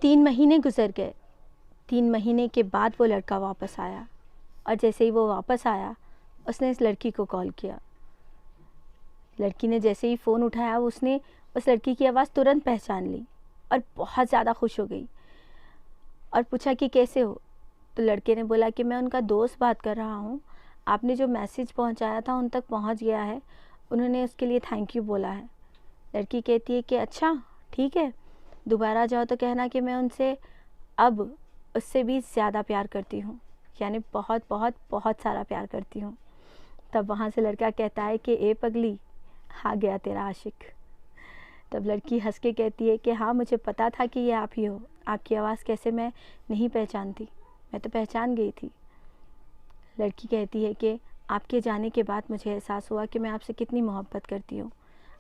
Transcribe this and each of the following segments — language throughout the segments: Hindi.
3 महीने गुजर गए। 3 महीने के बाद वो लड़का वापस आया और जैसे ही वो वापस आया उसने इस लड़की को कॉल किया। लड़की ने जैसे ही फ़ोन उठाया उसने उस लड़की की आवाज़ तुरंत पहचान ली और बहुत ज़्यादा खुश हो गई और पूछा कि कैसे हो। तो लड़के ने बोला कि मैं उनका दोस्त बात कर रहा हूँ, आपने जो मैसेज पहुँचाया था उन तक पहुँच गया है, उन्होंने उसके लिए थैंक यू बोला है। लड़की कहती है कि अच्छा ठीक है, दोबारा जाओ तो कहना कि मैं उनसे अब उससे भी ज़्यादा प्यार करती हूँ, यानी बहुत बहुत बहुत सारा प्यार करती हूँ। तब वहाँ से लड़का कहता है कि ए पगली, आ गया तेरा आशिक। तब लड़की हंस के कहती है कि हाँ मुझे पता था कि ये आप ही हो, आपकी आवाज़ कैसे मैं नहीं पहचानती, मैं तो पहचान गई थी। लड़की कहती है कि आपके जाने के बाद मुझे एहसास हुआ कि मैं आपसे कितनी मोहब्बत करती हूँ।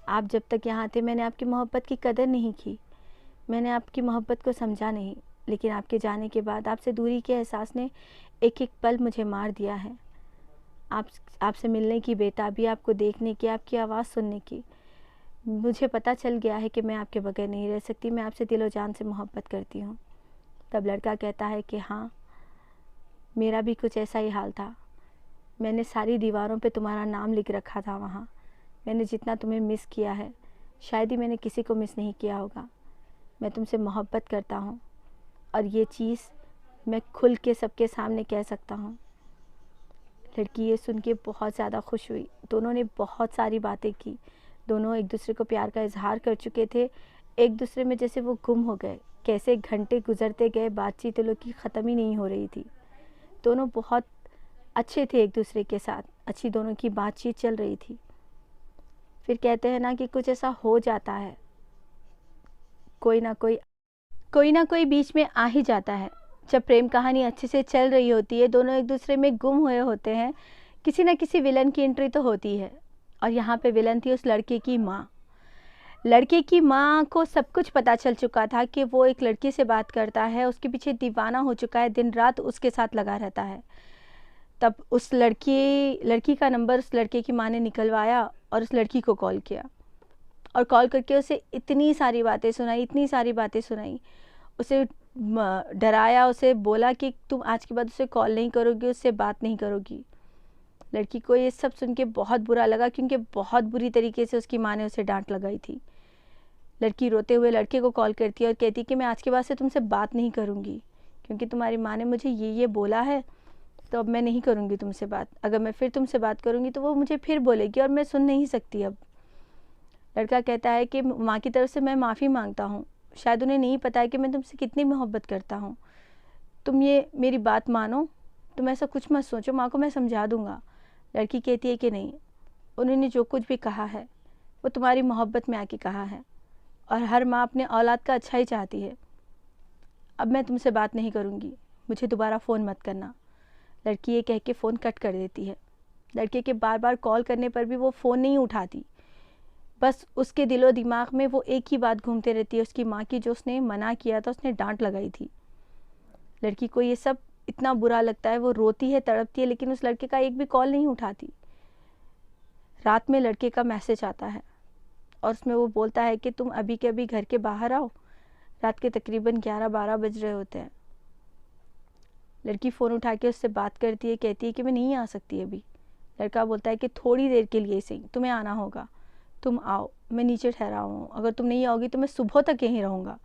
आप जब तक यहाँ थे मैंने आपकी मोहब्बत की कदर नहीं की, मैंने आपकी मोहब्बत को समझा नहीं, लेकिन आपके जाने के बाद आपसे दूरी के एहसास ने एक एक पल मुझे मार दिया है। आपसे मिलने की बेताबी, आपको देखने की, आपकी आवाज़ सुनने की, मुझे पता चल गया है कि मैं आपके बगैर नहीं रह सकती, मैं आपसे दिलो जान से मोहब्बत करती हूँ। तब लड़का कहता है कि हाँ मेरा भी कुछ ऐसा ही हाल था, मैंने सारी दीवारों पे तुम्हारा नाम लिख रखा था वहाँ, मैंने जितना तुम्हें मिस किया है शायद ही मैंने किसी को मिस नहीं किया होगा। मैं तुमसे मोहब्बत करता हूँ और ये चीज़ मैं खुल के सबके सामने कह सकता हूँ। लड़की ये सुन के बहुत ज़्यादा खुश हुई। दोनों ने बहुत सारी बातें की, दोनों एक दूसरे को प्यार का इजहार कर चुके थे, एक दूसरे में जैसे वो गुम हो गए। कैसे घंटे गुजरते गए, बातचीत लोग की ख़त्म ही नहीं हो रही थी। दोनों बहुत अच्छे थे एक दूसरे के साथ, अच्छी दोनों की बातचीत चल रही थी। फिर कहते हैं ना कि कुछ ऐसा हो जाता है, कोई ना कोई बीच में आ ही जाता है। जब प्रेम कहानी अच्छे से चल रही होती है, दोनों एक दूसरे में गुम हुए होते हैं, किसी न किसी विलन की एंट्री तो होती है। और यहाँ पे विलन थी उस लड़के की माँ। लड़के की माँ को सब कुछ पता चल चुका था कि वो एक लड़की से बात करता है, उसके पीछे दीवाना हो चुका है, दिन रात उसके साथ लगा रहता है। तब उस लड़की का नंबर उस लड़के की माँ ने निकलवाया और उस लड़की को कॉल किया और कॉल करके उसे इतनी सारी बातें सुनाई, उसे डराया, उसे बोला कि तुम आज के बाद उसे कॉल नहीं करोगी, उससे बात नहीं करोगी। लड़की को ये सब सुन के बहुत बुरा लगा, क्योंकि बहुत बुरी तरीके से उसकी माँ ने उसे डांट लगाई थी। लड़की रोते हुए लड़के को कॉल करती है और कहती कि मैं आज के बाद से तुमसे बात नहीं करूँगी, क्योंकि तुम्हारी माँ ने मुझे ये बोला है, तो अब मैं नहीं करूँगी तुमसे बात। अगर मैं फिर तुमसे बात करूँगी तो वो मुझे फिर बोलेगी और मैं सुन नहीं सकती अब। लड़का कहता है कि माँ की तरफ से मैं माफ़ी मांगता हूँ, शायद उन्हें नहीं पता है कि मैं तुमसे कितनी मोहब्बत करता हूँ, तुम ये मेरी बात मानो, तुम ऐसा कुछ मत सोचो, माँ को मैं समझा दूँगा। लड़की कहती है कि नहीं, उन्होंने जो कुछ भी कहा है वो तुम्हारी मोहब्बत में आके कहा है और हर माँ अपने औलाद का अच्छा ही चाहती है। अब मैं तुमसे बात नहीं करूँगी, मुझे दोबारा फ़ोन मत करना। लड़की ये कह के फ़ोन कट कर देती है। लड़के के बार बार कॉल करने पर भी वो फ़ोन नहीं उठाती, बस उसके दिलो दिमाग में वो एक ही बात घूमते रहती है, उसकी माँ की, जो उसने मना किया था, उसने डांट लगाई थी। लड़की को ये सब इतना बुरा लगता है, वो रोती है, तड़पती है, लेकिन उस लड़के का एक भी कॉल नहीं उठाती। रात में लड़के का मैसेज आता है और उसमें वो बोलता है कि तुम अभी के अभी घर के बाहर आओ, रात के तकरीबन 11-12 बज रहे होते हैं। लड़की फ़ोन उठा के उससे बात करती है, कहती है कि मैं नहीं आ सकती अभी। लड़का बोलता है कि थोड़ी देर के लिए सही, तुम्हें आना होगा, तुम आओ, मैं नीचे ठहरा हूँ, अगर तुम नहीं आओगी तो मैं सुबह तक यहीं रहूँगा।